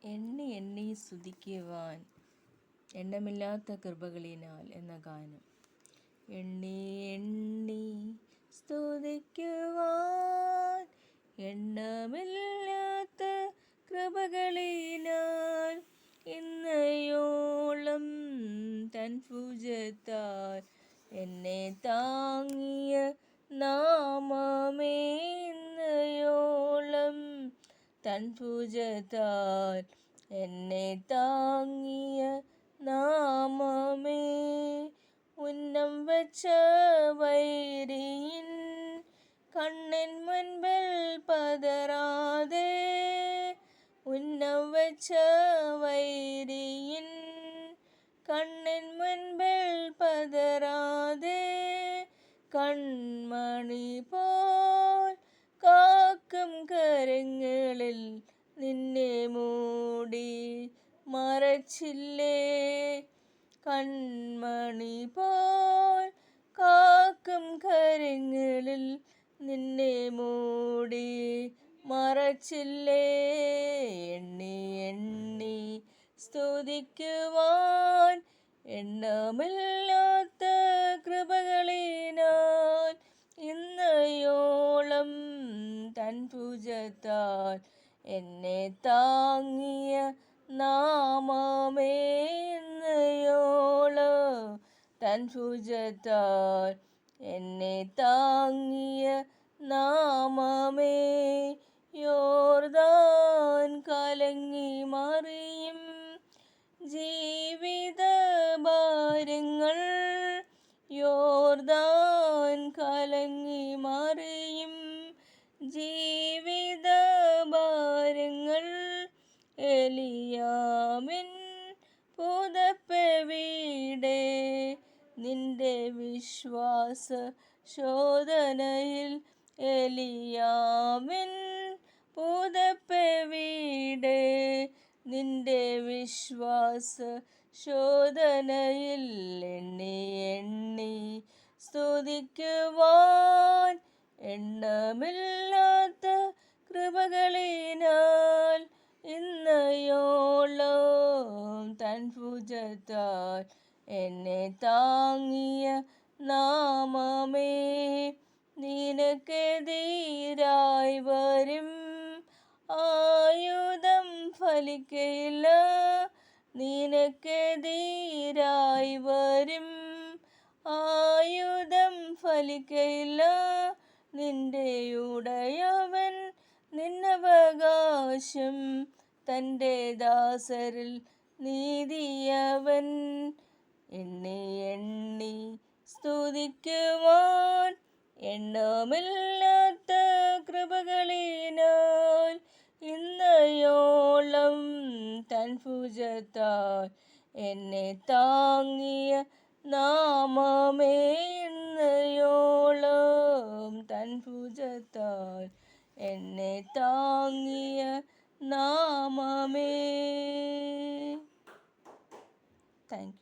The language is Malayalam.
എണ്ണി എണ്ണി സ്തുതിക്കുവാൻ എണ്ണമില്ലാത്ത കൃപകളിനാൽ എന്ന ഗാനം. എണ്ണി എണ്ണി സ്തുതിക്കുവാൻ എണ്ണമില്ലാത്ത കൃപകളിനാൽ ഇന്നയോളം തൻ ഭുജത്താൽ എന്നെ താങ്ങിയ നാമമേ, ഇന്നയോളം തൻ ഭുജത്താൽ എന്നെ താങ്ങിയ നാമമേ. ഉന്നം വച്ച വൈരിയിൻ കണ്ണിൻ മുൻപിൽ പതറാതെ, ഉന്നം വച്ച വൈരിയിൻ കണ്ണിൻ മുൻപിൽ പതറാതെ, കൺമണി പോൽ കാക്കും കരങ്ങളിൽ നിന്നെ മൂടി മറച്ചില്ലേ. കൺമണി പോൽ കാക്കും കരങ്ങളിൽ നിന്നെ മൂടി മറച്ചില്ലേ. എണ്ണി എണ്ണി സ്തുതിക്കുവാൻ എണ്ണമില്ലാത്ത കൃപകളിനാൽ ഇന്നയോളം തൻ ഭുജത്താൽ എന്നെ താങ്ങിയ നാമമേ, ഇന്നയോളം തൻ ഭുജത്താൽ എന്നെ താങ്ങിയ നാമമേ. യോർദാൻ കലങ്ങി മറിയും ജീവിത ഭാരങ്ങൾ, യോർദാൻ കലങ്ങി മറിയും ജീവിത ഭാരങ്ങൾ, എലിയാമിൻ പുതപ്പെവിടെ നിന്റെ വിശ്വാസ ശോധനയിൽ, എലിയാമിൻ പുതപ്പെവിടെ നിന്റെ വിശ്വാസ ശോധനയിൽ. എണ്ണി എണ്ണി സ്തുതിക്കുവാൻ എണ്ണമില്ലാത്ത കൃപകളിനാൽ ഇന്നയോളം തൻ ഭുജത്താൽ എന്നെ താങ്ങിയ നാമമേ. നിനക്കെതിരായി വരും ആയുധം ഫലിക്കയില്ല, നിനക്കെതിരായി വരും ആയുധം ഫലിക്കയില്ല. നിന്റെ ഉടയവൻ നിന്നവകാശം, തൻ്റെ ദാസരിൽ നീതിയവൻ. എണ്ണി എണ്ണി സ്തുതിക്കുവാൻ എണ്ണമില്ലാത്ത കൃപകളിനാൽ ഇന്നയോളം തൻ ഭുജത്താൽ എന്നെ താങ്ങിയ നാമമേ, ഇന്നയോളം തൻ ഭുജത്താൽ എന്നെ താങ്ങിയ നാമമേ. Thank you.